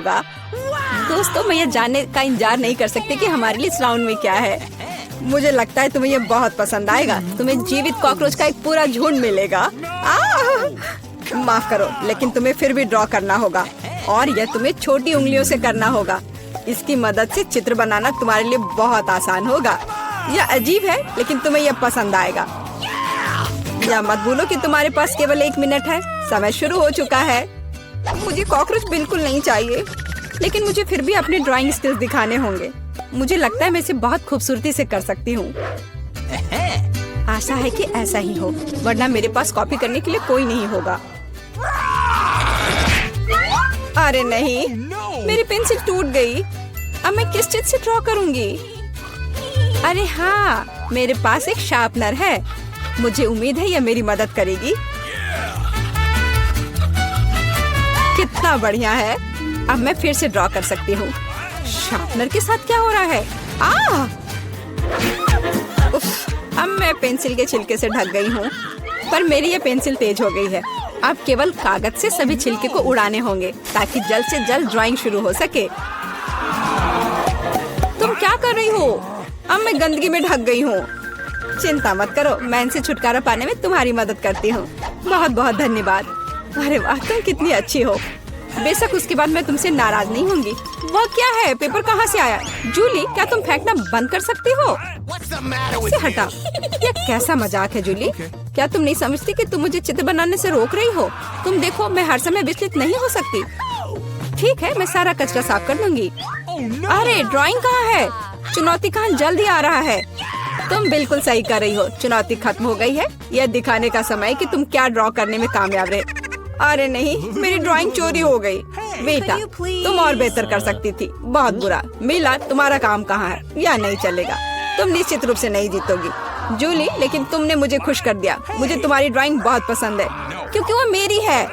होगा। दोस्तों, मैं ये जानने का इंतजार नहीं कर सकती कि हमारे लिए इस राउंड में क्या है। मुझे लगता है तुम्हें ये बहुत पसंद आएगा। तुम्हें जीवित कॉकरोच का एक पूरा झुंड मिलेगा। माफ करो, लेकिन तुम्हें फिर भी ड्रॉ करना होगा और यह तुम्हें छोटी उंगलियों से करना होगा। इसकी मदद से चित्र बनाना तुम्हारे लिए बहुत आसान होगा। यह अजीब है, लेकिन तुम्हें यह पसंद आएगा। या मत भूलो कि तुम्हारे पास केवल 1 मिनट है। समय शुरू हो चुका है। मुझे कॉकरोच बिल्कुल नहीं चाहिए, लेकिन मुझे फिर भी अपने ड्राइंग स्किल्स दिखाने होंगे। मुझे लगता है मैं इसे बहुत खूबसूरती से कर सकती हूँ। आशा है कि ऐसा ही हो, वरना मेरे पास कॉपी करने के लिए कोई नहीं होगा। अरे नहीं, मेरी पेंसिल टूट गई। अब मैं किस चीज से ड्रॉ करूंगी? अरे हाँ, मेरे पास एक शार्पनर है। मुझे उम्मीद है यह मेरी मदद करेगी। कितना बढ़िया है। अब मैं फिर से ड्रॉ कर सकती हूँ। शार्पनर के साथ क्या हो रहा है? उफ, अब मैं पेंसिल के छिलके से ढक गई हूँ, पर मेरी ये पेंसिल तेज हो गई है। अब केवल कागज से सभी छिलके को उड़ाने होंगे ताकि जल्द से जल्द ड्राइंग शुरू हो सके। तुम क्या कर रही हो? अब मैं गंदगी में ढक गई हूँ। चिंता मत करो, मैं इनसे छुटकारा पाने में तुम्हारी मदद करती हूँ। बहुत बहुत धन्यवाद। अरे वाह, तुम कितनी अच्छी हो। बेशक उसके बाद मैं तुमसे नाराज नहीं होंगी। वह क्या है? पेपर कहाँ से आया? जूली, क्या तुम फेंकना बंद कर सकती हो? इसे हटा। यह कैसा मजाक है जूली? क्या तुम नहीं समझती कि तुम मुझे चित्र बनाने से रोक रही हो? तुम देखो, मैं हर समय विचलित नहीं हो सकती। ठीक है, मैं सारा कचरा साफ कर दूंगी। अरे ड्राइंग कहाँ है? चुनौती कहाँ जल्द ही आ रहा है। तुम बिल्कुल सही कर रही हो। चुनौती खत्म हो गई है। यह दिखाने का समय कि तुम क्या ड्रॉ करने में कामयाब रहे। अरे नहीं, मेरी ड्राइंग चोरी हो गई। बेटा, तुम और बेहतर कर सकती थी। बहुत बुरा। मीला, तुम्हारा काम कहाँ है? यह नहीं चलेगा। तुम निश्चित रूप से नहीं जीतोगी जूली, लेकिन तुमने मुझे खुश कर दिया। मुझे तुम्हारी ड्राइंग बहुत पसंद है क्योंकि वो मेरी है।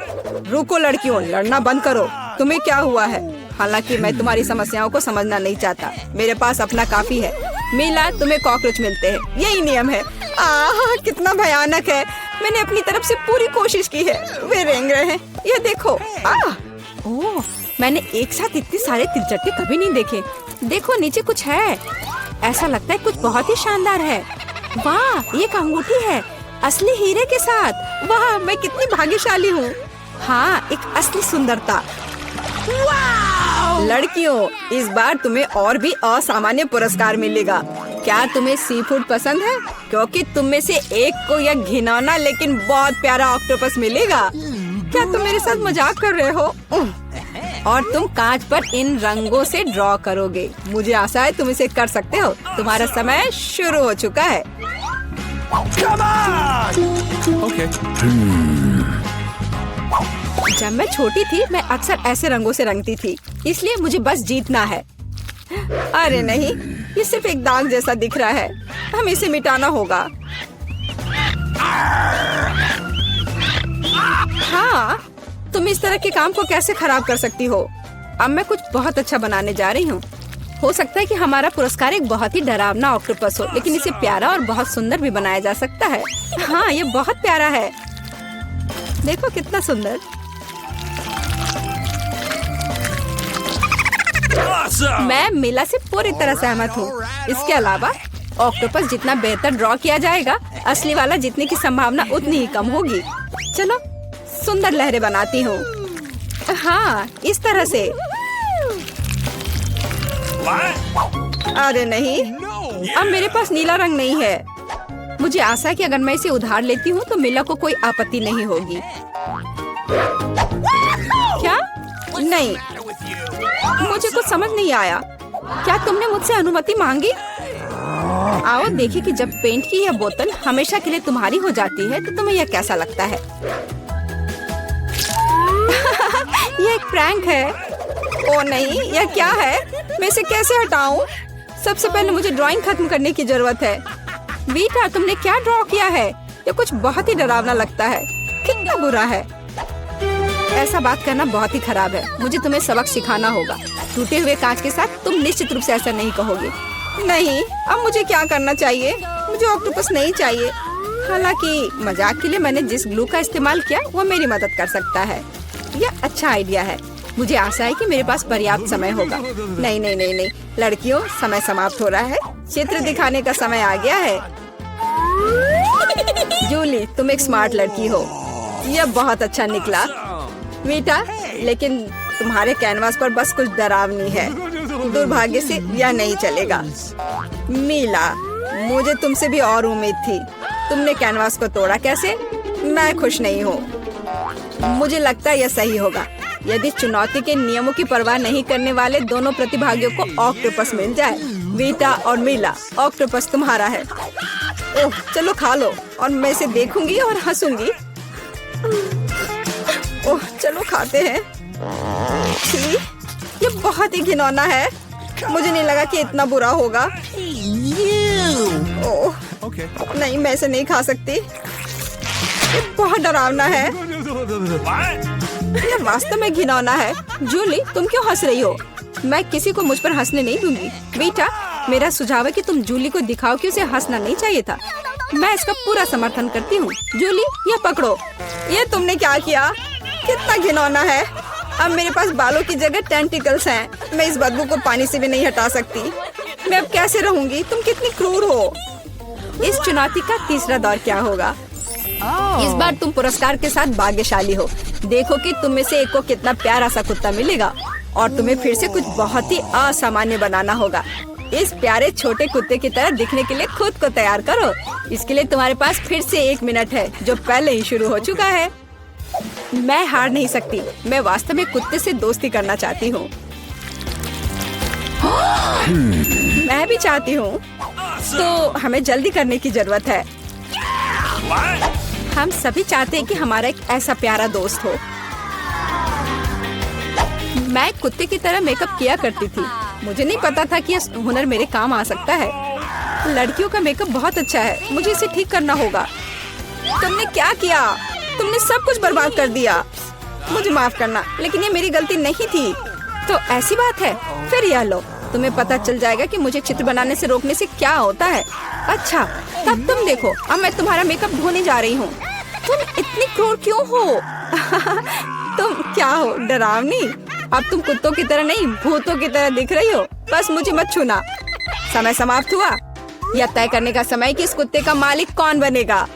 रुको लड़कियों, लड़ना बंद करो। तुम्हें क्या हुआ है? हालांकि मैं तुम्हारी समस्याओं को समझना नहीं चाहता। मेरे पास अपना काफी है। मीला, तुम्हें कॉकरोच मिलते हैं, यही नियम है। कितना भयानक है। मैंने अपनी तरफ से पूरी कोशिश की है। वे रेंग रहे हैं। ये देखो। ओह, मैंने एक साथ इतने सारे तिलचट्टे कभी नहीं देखे। देखो, नीचे कुछ है। ऐसा लगता है कुछ बहुत ही शानदार है। वाह, ये एक अंगूठी है, असली हीरे के साथ। वाह, मैं कितनी भाग्यशाली हूँ। हाँ, एक असली सुंदरता। लड़कियों, इस बार तुम्हें और भी असामान्य पुरस्कार मिलेगा। क्या तुम्हें सी फूड पसंद है? क्योंकि तुम में से एक को यह घिनौना लेकिन बहुत प्यारा ऑक्टोपस मिलेगा। क्या तुम मेरे साथ मजाक कर रहे हो? और तुम कांच पर इन रंगों से ड्रॉ करोगे। मुझे आशा है तुम इसे कर सकते हो। तुम्हारा समय शुरू हो चुका है। Okay. जब मैं छोटी थी, मैं अक्सर ऐसे रंगों से रंगती थी, इसलिए मुझे बस जीतना है। अरे नहीं, ये सिर्फ एक दाग जैसा दिख रहा है। हमें इसे मिटाना होगा। हाँ, तुम इस तरह के काम को कैसे खराब कर सकती हो? अब मैं कुछ बहुत अच्छा बनाने जा रही हूँ। हो सकता है कि हमारा पुरस्कार एक बहुत ही डरावना ऑक्टोपस हो, लेकिन इसे प्यारा और बहुत सुंदर भी बनाया जा सकता है। हाँ, ये बहुत प्यारा है। देखो कितना सुंदर। मैं मीला से पूरी तरह सहमत हूँ। इसके अलावा ऑक्टोपस जितना बेहतर ड्रॉ किया जाएगा, असली वाला जीतने की संभावना उतनी ही कम होगी। चलो सुंदर लहरें बनाती हूँ। हाँ, इस तरह से। अरे नहीं, अब मेरे पास नीला रंग नहीं है। मुझे आशा है कि अगर मैं इसे उधार लेती हूँ तो मीला को कोई आपत्ति नहीं होगी। क्या? नहीं, मुझे कुछ समझ नहीं आया। क्या तुमने मुझसे अनुमति मांगी? आओ देखिए कि जब पेंट की यह बोतल हमेशा के लिए तुम्हारी हो जाती है तो तुम्हें यह कैसा लगता है। यह एक प्रैंक है। ओ नहीं, यह क्या है? मैं इसे कैसे हटाऊं? सबसे पहले मुझे ड्राइंग खत्म करने की जरूरत है। वीटा, तुमने क्या ड्रॉ किया है? यह कुछ बहुत ही डरावना लगता है। कितना बुरा है। ऐसा बात करना बहुत ही खराब है। मुझे तुम्हें सबक सिखाना होगा। टूटे हुए कांच के साथ तुम निश्चित रूप से ऐसा नहीं कहोगे। नहीं, अब मुझे क्या करना चाहिए? मुझे ऑक्टोपस नहीं चाहिए। हालांकि मजाक के लिए मैंने जिस ग्लू का इस्तेमाल किया वो मेरी मदद कर सकता है। यह अच्छा आइडिया है। मुझे आशा है कि मेरे पास पर्याप्त समय होगा। नहीं नहीं नहीं नहीं लड़कियों, समय समाप्त हो रहा है। चित्र दिखाने का समय आ गया है। जूली, तुम एक स्मार्ट लड़की हो। यह बहुत अच्छा निकला वीटा, लेकिन तुम्हारे कैनवास पर बस कुछ डरावनी है। दुर्भाग्य से यह नहीं चलेगा। मीला, मुझे तुमसे भी और उम्मीद थी। तुमने कैनवास को तोड़ा कैसे? मैं खुश नहीं हूँ। मुझे लगता है यह सही होगा यदि चुनौती के नियमों की परवाह नहीं करने वाले दोनों प्रतिभागियों को ऑक्टोपस मिल जाए। वीटा और मीला, ऑक्टोपस तुम्हारा है। ओह, चलो खा लो और मैं इसे देखूंगी और हंसूंगी। ओह, चलो खाते हैं। छी, ये बहुत ही घिनौना है। मुझे नहीं लगा कि इतना बुरा होगा। ओह, नहीं, मैं इसे नहीं खा सकती। ये बहुत डरावना है। ये वास्तव में घिनौना है। जूली, तुम क्यों हंस रही हो? मैं किसी को मुझ पर हंसने नहीं दूंगी। बेटा, मेरा सुझाव है कि तुम जूली को दिखाओ कि उसे हंसना नहीं चाहिए था। मैं इसका पूरा समर्थन करती हूँ। जूली, ये पकड़ो। ये तुमने क्या किया? कितना घिनौना है। अब मेरे पास बालों की जगह टेंटिकल्स हैं। मैं इस बदबू को पानी से भी नहीं हटा सकती। मैं अब कैसे रहूंगी? तुम कितनी क्रूर हो। इस चुनौती का तीसरा दौर क्या होगा? इस बार तुम पुरस्कार के साथ भाग्यशाली हो। देखो कि तुम में से एक को कितना प्यारा सा कुत्ता मिलेगा और तुम्हें फिर से कुछ बहुत ही असामान्य बनाना होगा। इस प्यारे छोटे कुत्ते की तरह दिखने के लिए खुद को तैयार करो। इसके लिए तुम्हारे पास फिर से 1 मिनट है, जो पहले ही शुरू हो चुका है। मैं हार नहीं सकती। मैं वास्तव में कुत्ते से दोस्ती करना चाहती हूँ। मैं भी चाहती हूँ। तो हमें जल्दी करने की जरूरत है। हम सभी चाहते हैं कि हमारा एक ऐसा प्यारा दोस्त हो। मैं कुत्ते की तरह मेकअप किया करती थी। मुझे नहीं पता था कि यह हुनर मेरे काम आ सकता है। लड़कियों का मेकअप बहुत अच्छा है। मुझे इसे ठीक करना होगा। तुमने क्या किया? तुमने सब कुछ बर्बाद कर दिया। मुझे माफ करना, लेकिन ये मेरी गलती नहीं थी। तो ऐसी बात है? फिर यह लो, तुम्हें पता चल जाएगा कि मुझे चित्र बनाने से रोकने से क्या होता है। अच्छा, तब तुम देखो। अब मैं तुम्हारा मेकअप धोने जा रही हूँ। तुम इतनी क्रूर क्यों हो? तुम क्या हो, डरावनी? अब तुम कुत्तों की तरह नहीं, भूतों की तरह दिख रही हो। बस मुझे मत छूना। समय समाप्त हुआ। यह तय करने का समय कि इस कुत्ते का मालिक कौन बनेगा।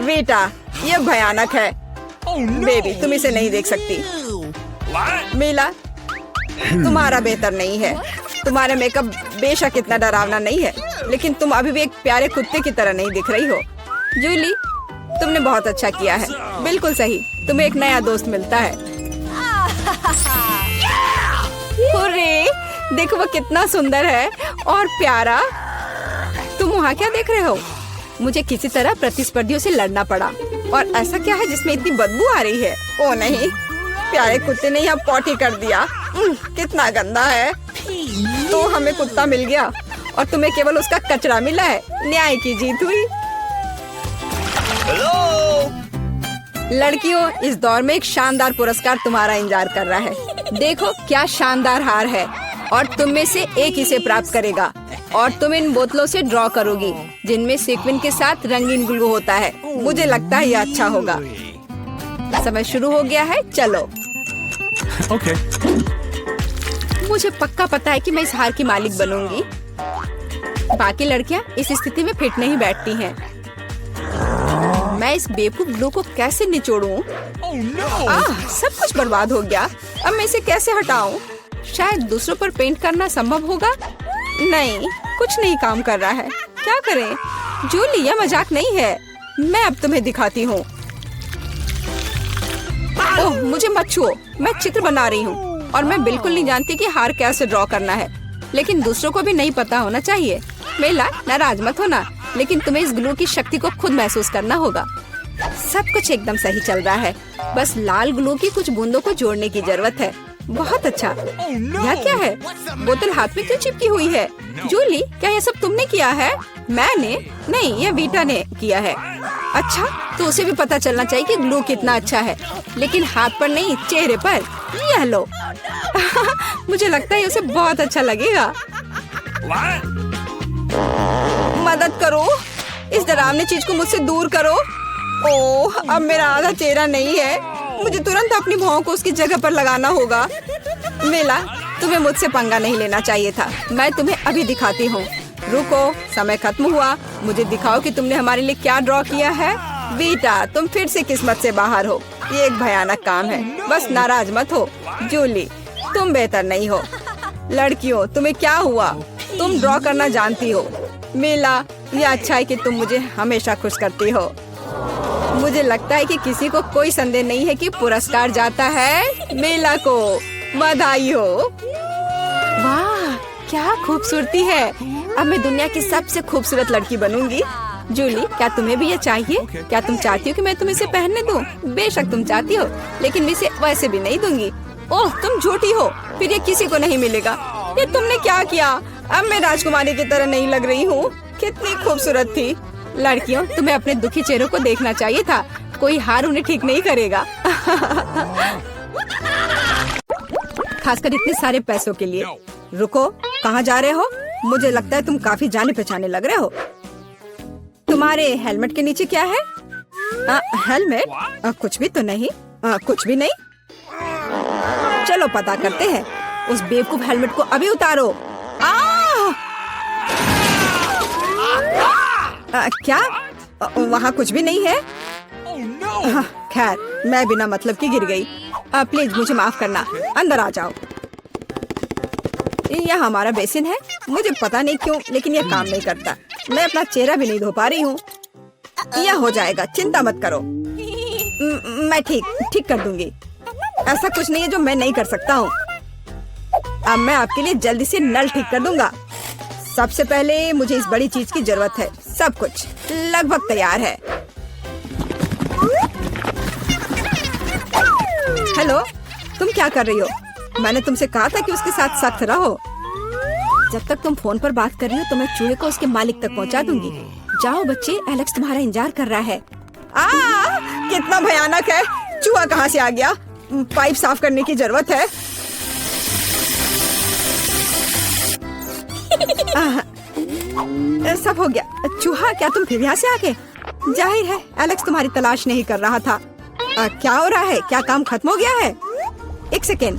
बेटा, यह भयानक है। बेबी, तुम इसे नहीं देख सकती। मीला, तुम्हारा बेहतर नहीं है। तुम्हारा मेकअप बेशक इतना डरावना नहीं है, लेकिन तुम अभी भी एक प्यारे कुत्ते की तरह नहीं दिख रही हो। जूली, तुमने बहुत अच्छा किया है। बिल्कुल सही, तुम्हें एक नया दोस्त मिलता है। हुर्रे, देखो वो कितना सुंदर है और प्यारा। तुम वहाँ क्या देख रहे हो? मुझे किसी तरह प्रतिस्पर्धियों से लड़ना पड़ा। और ऐसा क्या है जिसमें इतनी बदबू आ रही है? ओ नहीं, प्यारे कुत्ते ने यहाँ पॉटी कर दिया। कितना गंदा है। तो हमें कुत्ता मिल गया और तुम्हें केवल उसका कचरा मिला है। न्याय की जीत हुई। लड़कियों, इस दौर में एक शानदार पुरस्कार तुम्हारा इंतजार कर रहा है। देखो क्या शानदार हार है और तुम में से एक इसे प्राप्त करेगा। और तुम इन बोतलों से ड्रॉ करोगी जिनमें सीक्वेंस के साथ रंगीन ग्लू होता है। मुझे लगता है यह अच्छा होगा। समय शुरू हो गया है, चलो। Okay. मुझे पक्का पता है कि मैं इस हार की मालिक बनूंगी। बाकी लड़कियां इस स्थिति में फिट नहीं बैठती हैं। मैं इस बेवकूफ ग्लू को कैसे निचोड़ूं? सब कुछ बर्बाद हो गया। अब मैं इसे कैसे हटाऊं? शायद दूसरों पर पेंट करना संभव होगा। नहीं, कुछ नहीं काम कर रहा है। क्या करें? जूली, यह मजाक नहीं है। मैं अब तुम्हें दिखाती हूँ। ओह, मुझे मत छुओ। मैं चित्र बना रही हूँ और मैं बिल्कुल नहीं जानती कि हार कैसे ड्रॉ करना है। लेकिन दूसरों को भी नहीं पता होना चाहिए। मेला, नाराज मत होना, लेकिन तुम्हें इस ग्लू की शक्ति को खुद महसूस करना होगा। सब कुछ एकदम सही चल रहा है। बस लाल ग्लू की कुछ बूंदों को जोड़ने की जरूरत है। बहुत अच्छा। यह क्या है? बोतल हाथ में क्यों चिपकी हुई है? जूली, क्या यह सब तुमने किया है? मैंने नहीं, यह वीटा ने किया है। अच्छा, तो उसे भी पता चलना चाहिए कि ग्लू कितना अच्छा है, लेकिन हाथ पर नहीं, चेहरे पर। यह लो। मुझे लगता है उसे बहुत अच्छा लगेगा। मदद करो, इस डरावनी चीज को मुझसे दूर करो। ओह, अब मेरा आधा चेहरा नहीं है। मुझे तुरंत अपनी भौं को उसकी जगह पर लगाना होगा। मेला, तुम्हें मुझसे पंगा नहीं लेना चाहिए था। मैं तुम्हें अभी दिखाती हूँ। रुको, समय खत्म हुआ। मुझे दिखाओ कि तुमने हमारे लिए क्या ड्रॉ किया है। बेटा, तुम फिर से किस्मत से बाहर हो। ये एक भयानक काम है। बस नाराज मत हो। जूली, तुम बेहतर नहीं हो। लड़कियों, तुम्हें क्या हुआ? तुम ड्रॉ करना जानती हो। मेला, ये अच्छा है कि तुम मुझे हमेशा खुश करती हो। मुझे लगता है कि किसी को कोई संदेह नहीं है कि पुरस्कार जाता है मेला को। बधाई हो। वाह, क्या खूबसूरती है। अब मैं दुनिया की सबसे खूबसूरत लड़की बनूंगी। जूली, क्या तुम्हें भी ये चाहिए? क्या तुम चाहती हो कि मैं तुम्हें इसे पहनने दूं? बेशक तुम चाहती हो, लेकिन मैं इसे वैसे भी नहीं दूंगी। ओह, तुम झूठी हो। फिर ये किसी को नहीं मिलेगा। ये तुमने क्या किया? अब मैं राजकुमारी की तरह नहीं लग रही हूँ। कितनी खूबसूरत थी। लड़कियों, तुम्हें अपने दुखी चेहरों को देखना चाहिए था। कोई हार उन्हें ठीक नहीं करेगा। खासकर इतने सारे पैसों के लिए। रुको, कहाँ जा रहे हो? मुझे लगता है तुम काफी जाने पहचाने लग रहे हो। तुम्हारे हेलमेट के नीचे क्या है? हेलमेट? कुछ भी तो नहीं। कुछ भी नहीं। चलो पता करते हैं। उस बेवकूफ हेलमेट को अभी उतारो। क्या? वहाँ कुछ भी नहीं है। खैर, मैं बिना मतलब की गिर गई। प्लीज मुझे माफ करना। अंदर आ जाओ। यह हमारा बेसिन है। मुझे पता नहीं क्यों, लेकिन यह काम नहीं करता। मैं अपना चेहरा भी नहीं धो पा रही हूँ। यह हो जाएगा, चिंता मत करो। मैं ठीक कर दूंगी। ऐसा कुछ नहीं है जो मैं नहीं कर सकता हूँ। अब मैं आपके लिए जल्दी से नल ठीक कर दूंगा। सबसे पहले मुझे इस बड़ी चीज की जरूरत है। सब कुछ लगभग तैयार है। हेलो, तुम क्या कर रही हो? मैंने तुमसे कहा था कि उसके साथ सख्त रहो। जब तक तुम फोन पर बात कर रही हो तो मैं चूहे को उसके मालिक तक पहुंचा दूंगी। जाओ बच्चे, एलेक्स तुम्हारा इंतजार कर रहा है। कितना भयानक है। चूहा कहाँ से आ गया? पाइप साफ करने की जरूरत है। सब हो गया। चूहा, क्या तुम फिर यहाँ से आ गए? जाहिर है एलेक्स तुम्हारी तलाश नहीं कर रहा था। क्या हो रहा है? क्या काम खत्म हो गया है? एक सेकेंड।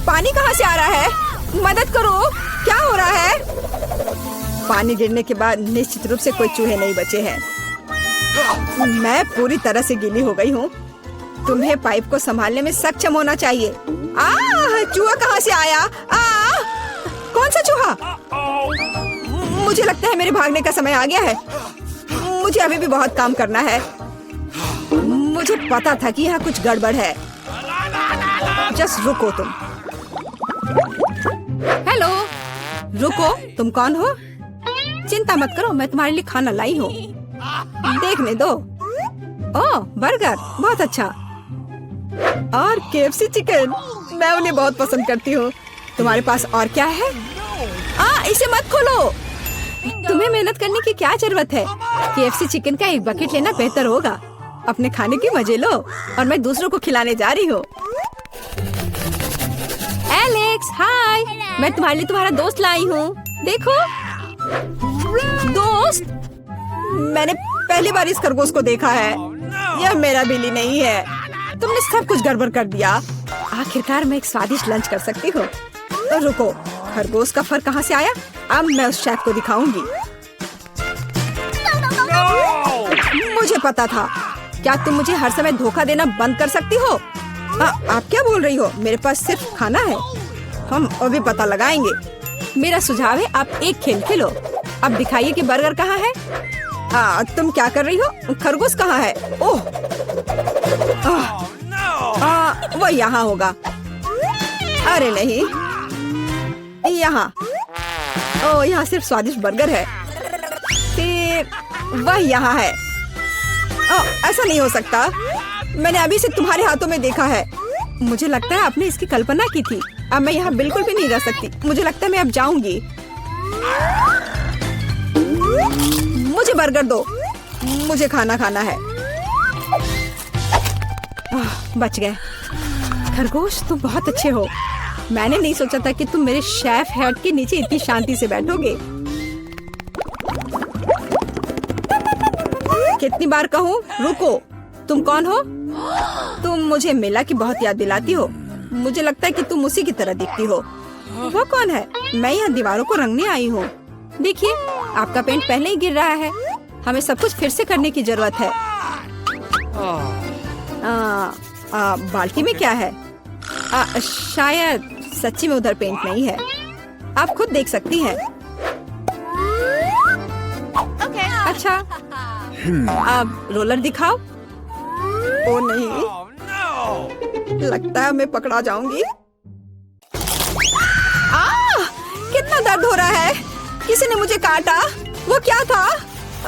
पानी कहाँ से आ रहा है? मदद करो, क्या हो रहा है? पानी गिरने के बाद निश्चित रूप से कोई चूहे नहीं बचे हैं। मैं पूरी तरह से गीली हो गई हूँ। तुम्हें पाइप को संभालने में सक्षम होना चाहिए। चूहा कहाँ से आया? कौन सा चूहा? मुझे लगता है मेरे भागने का समय आ गया है। मुझे अभी भी बहुत काम करना है। मुझे पता था कि यहाँ कुछ गड़बड़ है। जस्ट रुको तुम। हेलो, रुको, तुम कौन हो? चिंता मत करो, मैं तुम्हारे लिए खाना लाई हूँ। देखने दो। ओह, बर्गर, बहुत अच्छा। और KFC चिकन, मैं उन्हें बहुत पसंद करती हूँ। तुम्हारे पास और क्या है? इसे मत खोलो। तुम्हें मेहनत करने की क्या जरूरत है? KFC चिकन का एक बकेट लेना बेहतर होगा। अपने खाने के मजे लो और मैं दूसरों को खिलाने जा रही हूँ। एलेक्स, हाय, मैं तुम्हारे लिए तुम्हारा दोस्त लाई हूँ। देखो। दोस्त? मैंने पहली बार इस खरगोश को देखा है। यह मेरा बिल्ली नहीं है। तुमने सब कुछ गड़बड़ कर दिया। आखिरकार मैं एक स्वादिष्ट लंच कर सकती हूँ। तो रुको, खरगोश का फर कहाँ से आया? अब मैं उस शेफ को दिखाऊंगी। मुझे पता था। क्या तुम मुझे हर समय धोखा देना बंद कर सकती हो? आप क्या बोल रही हो? मेरे पास सिर्फ खाना है। हम अभी पता लगाएंगे। मेरा सुझाव है आप एक खेल खेलो। अब दिखाइए कि बर्गर कहाँ है। तुम क्या कर रही हो? खरगोश कहाँ है? ओह, वो यहाँ होगा। अरे नहीं, यहाँ। ओह, यहाँ सिर्फ स्वादिष्ट बर्गर है। फिर वह यहाँ है। ऐसा नहीं हो सकता। मैंने अभी से तुम्हारे हाथों में देखा है। मुझे लगता है आपने इसकी कल्पना की थी। अब मैं यहाँ बिल्कुल भी नहीं रह सकती। मुझे लगता है मैं अब जाऊंगी। मुझे बर्गर दो। मुझे खाना खाना है। बच गए। खरगोश, तुम बहुत अच्छे हो। मैंने नहीं सोचा था कि तुम मेरे शेफ हेड के नीचे इतनी शांति से बैठोगे। कितनी बार कहूँ? रुको। तुम कौन हो? तुम मुझे मिला की बहुत याद दिलाती हो। मुझे लगता है कि तुम उसी की तरह दिखती हो। वो कौन है? मैं यहाँ दीवारों को रंगने आई हूँ। देखिए, आपका पेंट पहले ही गिर रहा है। हमें सब कुछ फिर से करने की जरूरत है। बाल्टी में क्या है? शायद सच्ची में उधर पेंट नहीं है। आप खुद देख सकती हैं। अच्छा, अब रोलर दिखाओ। ओ नहीं, लगता है मैं पकड़ा जाऊंगी। कितना दर्द हो रहा है। किसी ने मुझे काटा। वो क्या था?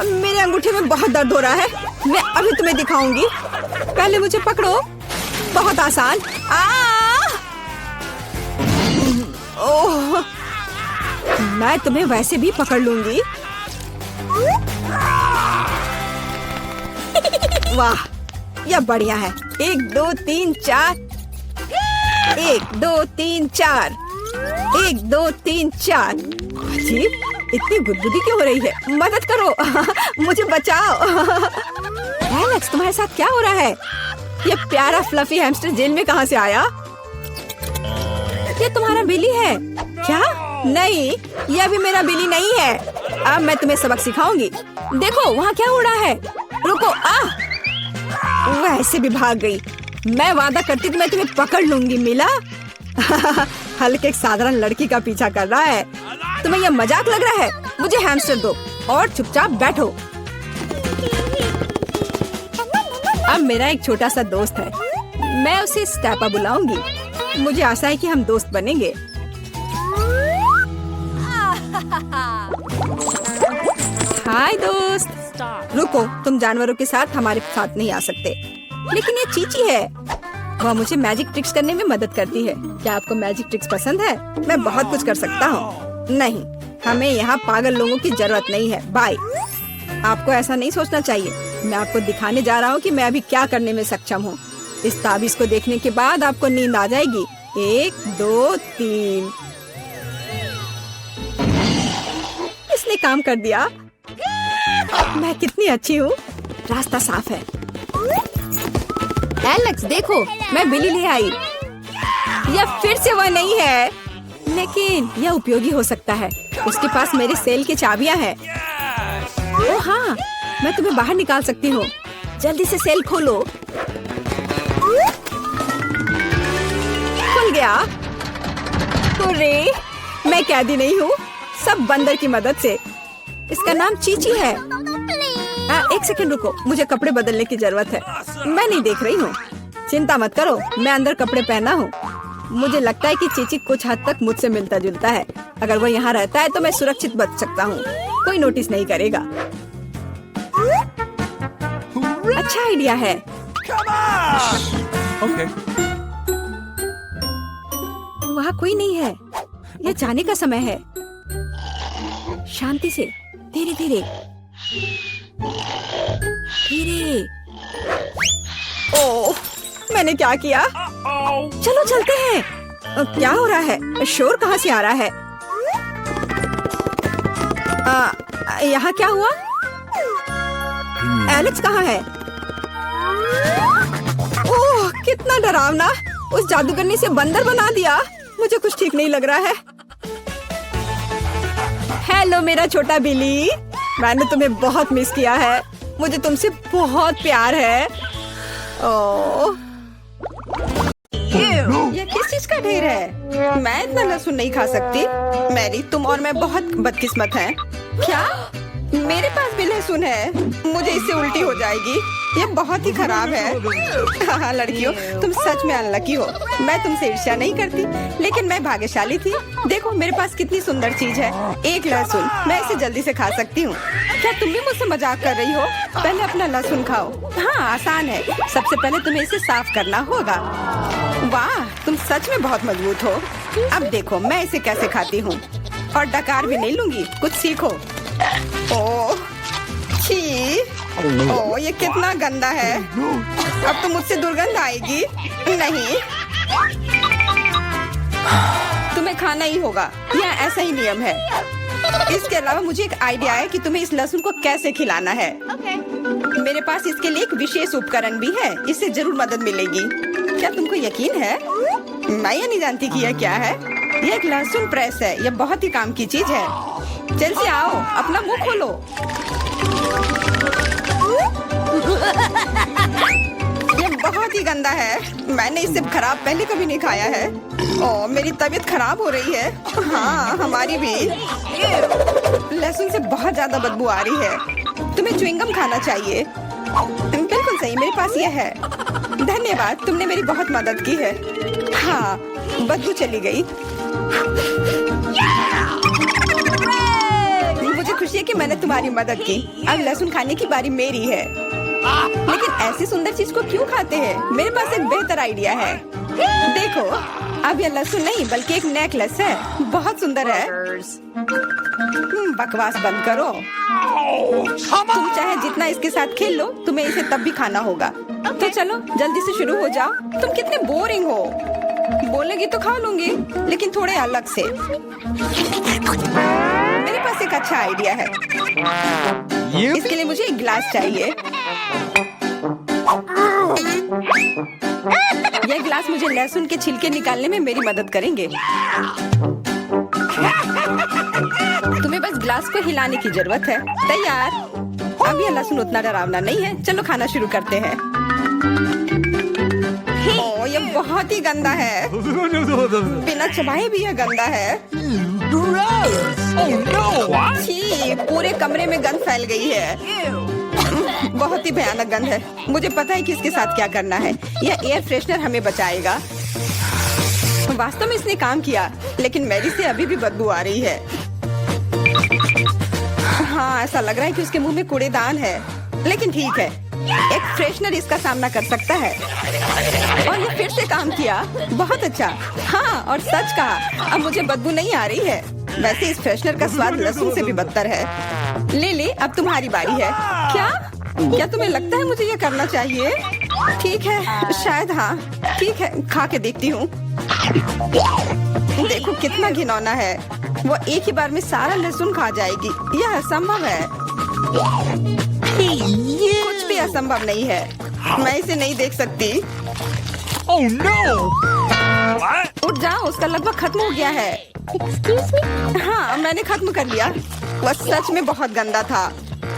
मेरे अंगूठे में बहुत दर्द हो रहा है। मैं अभी तुम्हें दिखाऊंगी। पहले मुझे पकड़ो। बहुत आसान। ओह, मैं तुम्हें वैसे भी पकड़ लूंगी। वाह, यह बढ़िया है। 1 2 3 4। 1 2 3 4। 1 2 3 4। अजीब, इतनी गुदगुदी क्यों हो रही है? मदद करो। मुझे बचाओ। एलेक्स, तुम्हारे साथ क्या हो रहा है? ये प्यारा फ्लफी हैमस्टर जेल में कहाँ से आया? ये तुम्हारा बिली है क्या? नहीं, यह भी मेरा बिली नहीं है। अब मैं तुम्हें सबक सिखाऊंगी। देखो, वहाँ क्या हो रहा है? रुको। वह ऐसे भी भाग गई। मैं वादा करती तो मैं तुम्हें पकड़ लूंगी। मिला? हल्के एक साधारण लड़की का पीछा कर रहा है। तुम्हें यह मजाक लग रहा है? मुझे हैमस्टर दो और चुपचाप बैठो। अब मेरा एक छोटा सा दोस्त है। मैं उसे स्टेपा बुलाऊंगी। मुझे आशा है कि हम दोस्त बनेंगे। हाय दोस्त। रुको, तुम जानवरों के साथ हमारे साथ नहीं आ सकते। लेकिन ये चीची है। वह मुझे मैजिक ट्रिक्स करने में मदद करती है। क्या आपको मैजिक ट्रिक्स पसंद है? मैं बहुत कुछ कर सकता हूँ। नहीं, हमें यहाँ पागल लोगों की जरूरत नहीं है। बाय। आपको ऐसा नहीं सोचना चाहिए। मैं आपको दिखाने जा रहा हूँ कि मैं अभी क्या करने में सक्षम हूँ। इस ताबीज को देखने के बाद आपको नींद आ जाएगी। 1 2 3। इसने काम कर दिया। मैं कितनी अच्छी हूँ। रास्ता साफ है। एलेक्स, देखो, मैं बिली ले आई। यह फिर से वह नहीं है, लेकिन यह उपयोगी हो सकता है। उसके पास मेरे सेल की चाबियां हैं। ओह हाँ, मैं तुम्हें बाहर निकाल सकती हूँ। जल्दी से सेल खोलो। खुल गया। अरे, मैं कैदी नहीं हूँ, सब बंदर की मदद से। इसका नाम चीची है। 1 सेकंड रुको, मुझे कपड़े बदलने की जरूरत है। मैं नहीं देख रही हूँ। चिंता मत करो, मैं अंदर कपड़े पहना हूँ। मुझे लगता है कि चीची कुछ हद तक मुझसे मिलता जुलता है। अगर वो यहाँ रहता है तो मैं सुरक्षित बच सकता हूँ। कोई नोटिस नहीं करेगा। अच्छा आइडिया है। Okay. वहाँ कोई नहीं है। यह जाने का समय है। शांति से, धीरे धीरे धीरे। ओह, मैंने क्या किया? चलो चलते हैं। क्या हो रहा है? शोर कहाँ से आ रहा है? यहाँ क्या हुआ? एलेक्स कहाँ है? ओह, कितना डरावना। उस जादूगरनी से बंदर बना दिया। मुझे कुछ ठीक नहीं लग रहा है। हेलो मेरा छोटा बिली, मैंने तुम्हें बहुत मिस किया है। मुझे तुमसे बहुत प्यार है। ओह, ये किस चीज का ढेर है? मैं इतना लहसुन नहीं खा सकती। मैरी, तुम और मैं बहुत बदकिस्मत हैं। क्या? मेरे पास भी लहसुन है। मुझे इससे उल्टी हो जाएगी। ये बहुत ही खराब है। हाँ लड़कियों, तुम सच में अनलकी हो। मैं तुमसे ईर्ष्या नहीं करती, लेकिन मैं भाग्यशाली थी। देखो मेरे पास कितनी सुंदर चीज है। एक लहसुन, मैं इसे जल्दी से खा सकती हूँ। क्या तुम भी मुझसे मजाक कर रही हो? पहले अपना लहसुन खाओ। हाँ आसान है। सबसे पहले तुम्हें इसे साफ करना होगा। वाह, तुम सच में बहुत मजबूत हो। अब देखो मैं इसे कैसे खाती हूँ। और डकार भी नहीं लूंगी, कुछ सीखो। ओह छी, ओह ये कितना गंदा है। अब तो मुझसे दुर्गंध आएगी। नहीं, तुम्हें खाना ही होगा। यह ऐसा ही नियम है। इसके अलावा मुझे एक आइडिया है कि तुम्हें इस लहसुन को कैसे खिलाना है। मेरे पास इसके लिए एक विशेष उपकरण भी है, इससे जरूर मदद मिलेगी। क्या तुमको यकीन है? मैं ये नहीं जानती कि यह क्या है। यह एक लहसुन प्रेस है, यह बहुत ही काम की चीज है। जल्दी आओ, अपना मुंह खोलो। ये बहुत ही गंदा है, मैंने इससे खराब पहले कभी नहीं खाया है। ओह, मेरी तबीयत खराब हो रही है। हाँ, हमारी भी। लहसुन से बहुत ज्यादा बदबू आ रही है। तुम्हें च्युइंगम खाना चाहिए। बिल्कुल सही, मेरे पास यह है। धन्यवाद, तुमने मेरी बहुत मदद की है। हाँ, बदबू चली गई। मुझे खुशी है कि मैंने तुम्हारी मदद की। अब लहसुन खाने की बारी मेरी है। लेकिन ऐसी सुंदर चीज को क्यों खाते हैं? मेरे पास एक बेहतर आइडिया है। देखो, अब यह लहसुन नहीं बल्कि एक नेकलेस है। बहुत सुंदर है। बकवास बंद करो। तुम चाहे जितना इसके साथ खेल लो, तुम्हें इसे तब भी खाना होगा। तो चलो जल्दी से शुरू हो जाओ। तुम कितने बोरिंग हो। बोलेगी तो खा लूंगी, लेकिन थोड़े अलग से। मेरे पास एक अच्छा आइडिया है। इसके लिए मुझे एक गिलास चाहिए। यह गिलास मुझे लहसुन के छिलके निकालने में मेरी मदद करेंगे। तुम्हें बस गिलास को हिलाने की जरूरत है। तैयार। अब यह लहसुन उतना डरावना नहीं है। चलो खाना शुरू करते हैं। ओह, यह बहुत ही गंदा है। बिना चबाए भी यह गंदा है। छी, पूरे कमरे में गंध फैल गई है। बहुत ही भयानक गंध है। मुझे पता है कि इसके साथ क्या करना है। यह एयर फ्रेशनर हमें बचाएगा। वास्तव में इसने काम किया, लेकिन मैरी से अभी भी बदबू आ रही है। हाँ, ऐसा लग रहा है कि उसके मुंह में कूड़ेदान है, लेकिन ठीक है, एक फ्रेशनर इसका सामना कर सकता है। और ये फिर से काम किया। बहुत अच्छा। हाँ, और सच कहा, अब मुझे बदबू नहीं आ रही है। वैसे इस फ्रेशनर का स्वाद लहसुन से भी बदतर है। ले, अब तुम्हारी बारी है। क्या तुम्हें लगता है मुझे ये करना चाहिए? ठीक है, शायद हाँ। ठीक है, खा के देखती हूँ। देखो कितना घिनौना है। वो एक ही बार में सारा लहसुन खा जाएगी। यह असंभव है। कुछ भी असंभव नहीं है। मैं इसे नहीं देख सकती। Oh no! उठ जाओ, उसका लगभग खत्म हो गया है। हाँ, मैंने खत्म कर लिया। वह सच में बहुत गंदा था।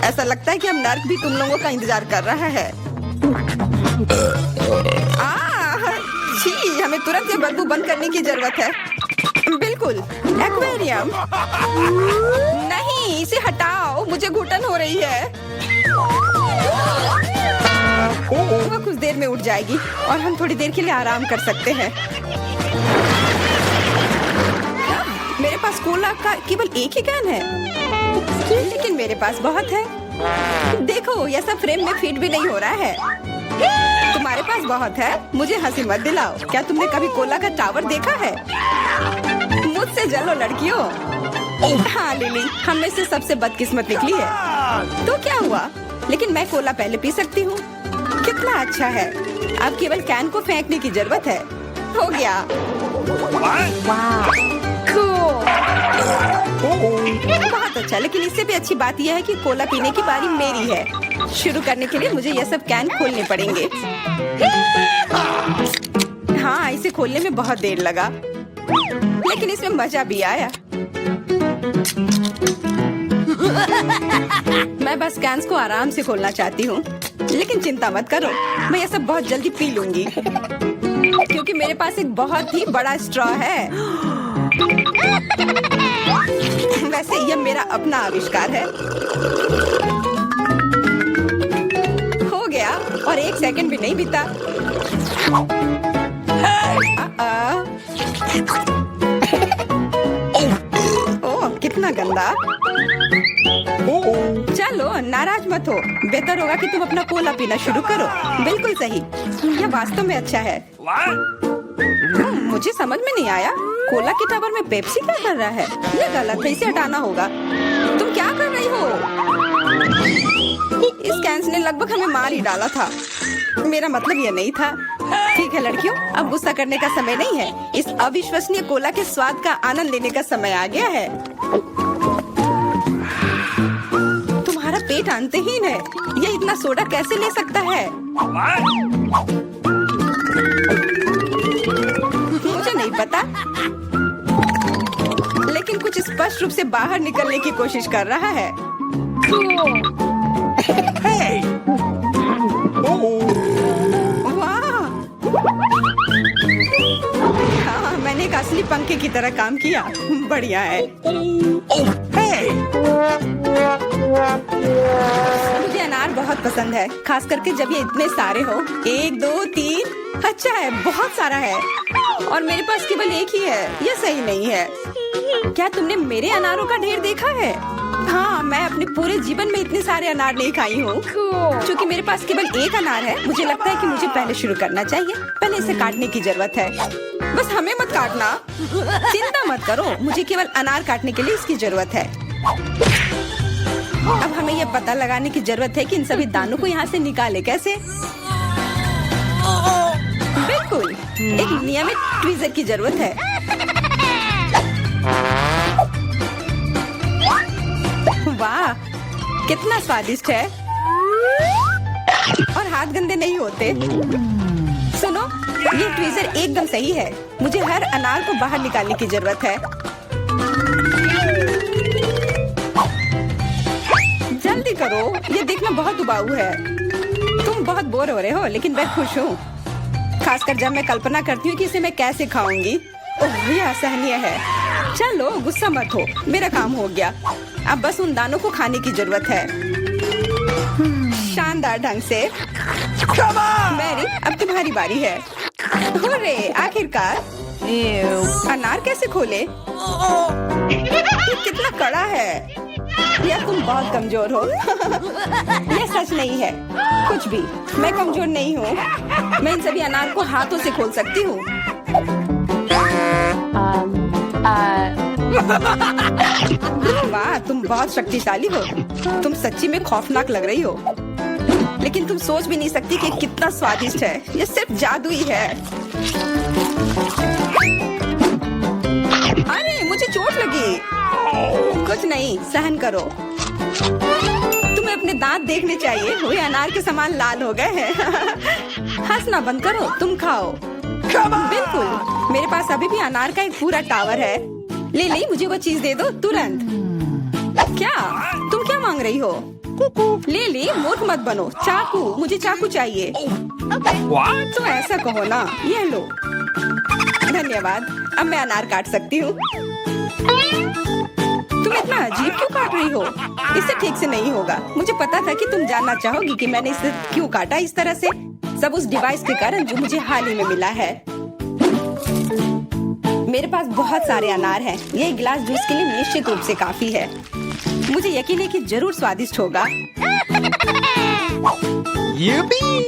ऐसा लगता है कि अब नर्क भी तुम लोगों का इंतजार कर रहा है। छी, हमें तुरंत ये बदबू बंद करने की जरूरत है। बिल्कुल, एक्वेरियम। नहीं, इसे हटाओ, मुझे घुटन हो रही है। वह कुछ देर में उठ जाएगी और हम थोड़ी देर के लिए आराम कर सकते हैं। मेरे पास कोला का केवल एक ही कैन है, लेकिन मेरे पास बहुत है। देखो, यह सब फ्रेम में फिट भी नहीं हो रहा है। तुम्हारे पास बहुत है, मुझे हंसी मत दिलाओ। क्या तुमने कभी कोला का टावर देखा है? मुझसे जलो लड़कियों। हाँ लिली, हम में से सबसे बदकिस्मत निकली है। तो क्या हुआ? लेकिन मैं कोला पहले पी सकती हूँ। कितना अच्छा है। अब केवल कैन को फेंकने की जरूरत है। हो गया। बहुत अच्छा, लेकिन इससे भी अच्छी बात यह है कि कोला पीने की बारी मेरी है। शुरू करने के लिए मुझे यह सब कैन खोलने पड़ेंगे। हाँ, इसे खोलने में बहुत देर लगा, लेकिन इसमें मजा भी आया। मैं बस कैंस को आराम से खोलना चाहती हूँ, लेकिन चिंता मत करो, मैं यह सब बहुत जल्दी पी लूंगी, क्योंकि मेरे पास एक बहुत ही बड़ा स्ट्रॉ है। वैसे यह मेरा अपना आविष्कार है। हो गया, और 1 सेकंड भी नहीं बीता। ओह, कितना गंदा। चलो नाराज मत हो, बेहतर होगा कि तुम अपना कोला पीना शुरू करो। बिल्कुल सही, यह वास्तव में अच्छा है। मुझे समझ में नहीं आया, कोला के टावर में पेप्सी क्या कर रहा है? यह गलत है, इसे हटाना होगा। तुम क्या कर रही हो? इस कैंस ने लगभग हमें मार ही डाला था। मेरा मतलब यह नहीं था। ठीक है लड़कियों, अब गुस्सा करने का समय नहीं है। इस अविश्वसनीय कोला के स्वाद का आनंद लेने का समय आ गया है। कंप्लीट अंतहीन है। ये इतना सोडा कैसे ले सकता है? मुझे नहीं पता, लेकिन कुछ स्पष्ट रूप से बाहर निकलने की कोशिश कर रहा है। Hey! वाह! हाँ, मैंने एक असली पंखे की तरह काम किया। बढ़िया है। Oh, hey! मुझे अनार बहुत पसंद है, खास करके जब ये इतने सारे हो। 1 2 3। अच्छा है, बहुत सारा है और मेरे पास केवल एक ही है। ये सही नहीं है। क्या तुमने मेरे अनारों का ढेर देखा है? हाँ, मैं अपने पूरे जीवन में इतने सारे अनार नहीं खाई हूँ। क्योंकि मेरे पास केवल एक अनार है, मुझे लगता है कि मुझे पहले शुरू करना चाहिए। पहले इसे काटने की जरूरत है। बस हमें मत काटना। चिंता मत करो, मुझे केवल अनार काटने के लिए इसकी जरूरत है। अब हमें यह पता लगाने की जरूरत है कि इन सभी दानों को यहाँ से निकाले कैसे। बिल्कुल, एक नियमित ट्वीजर की जरूरत है। वाह, कितना स्वादिष्ट है और हाथ गंदे नहीं होते। सुनो, ये ट्वीजर एकदम सही है। मुझे हर अनार को बाहर निकालने की जरूरत है। जल्दी करो, ये देखना बहुत उबाऊ है। तुम बहुत बोर हो रहे हो, लेकिन मैं खुश हूँ, खासकर जब मैं कल्पना करती हूँ कि इसे मैं कैसे खाऊंगी। ओह, यह असहनीय है। चलो, गुस्सा मत हो, मेरा काम हो गया। अब बस उन दानों को खाने की जरूरत है। शानदार ढंग से। मैरी, अब तुम्हारी बारी है। हुर्रे, आखिरकार। अनार कैसे खोले? ये कितना कड़ा है। या तुम बहुत कमजोर हो। यह सच नहीं है। कुछ भी, मैं कमजोर नहीं हूँ। मैं इन सभी अनार को हाथों से खोल सकती हूँ। वाह, तुम बहुत शक्तिशाली हो। तुम सच्ची में खौफनाक लग रही हो, लेकिन तुम सोच भी नहीं सकती कि कितना स्वादिष्ट है। ये सिर्फ जादू ही है। अरे, मुझे चोट लगी। कुछ नहीं, सहन करो। तुम्हें अपने दांत देखने चाहिए, वे अनार के समान लाल हो गए हैं। हंसना बंद करो, तुम खाओ। बिल्कुल, मेरे पास अभी भी अनार का एक पूरा टावर है। ले, मुझे वो चीज दे दो तुरंत। क्या तुम क्या मांग रही हो? ले, मूर्ख मत बनो। चाकू, मुझे चाकू चाहिए। What? तो ऐसा कहो ना। ये लो। धन्यवाद, अब मैं अनार काट सकती हूँ। तुम इतना अजीब क्यों काट रही हो? इससे ठीक से नहीं होगा। मुझे पता था कि तुम जानना चाहोगी कि मैंने इसे क्यों काटा इस तरह से। सब उस डिवाइस के कारण जो मुझे हाल ही में मिला है। मेरे पास बहुत सारे अनार हैं। ये एक गिलास जूस के लिए निश्चित रूप से काफी है। मुझे यकीन है कि जरूर स्वादिष्ट होगा। Yippee!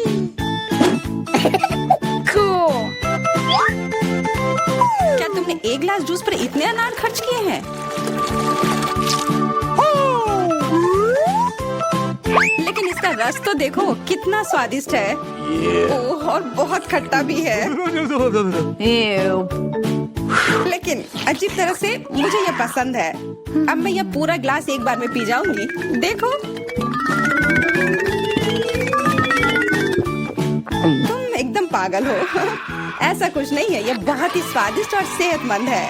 क्या तुमने एक गिलास जूस पर इतने अनार खर्च किए हैं? लेकिन इसका रस तो देखो, कितना स्वादिष्ट है। ओह, और बहुत खट्टा भी है। लेकिन अजीब तरह से मुझे यह पसंद है। अब मैं यह पूरा ग्लास एक बार में पी जाऊंगी। देखो, तुम एकदम पागल हो। ऐसा कुछ नहीं है, यह बहुत ही स्वादिष्ट और सेहतमंद है।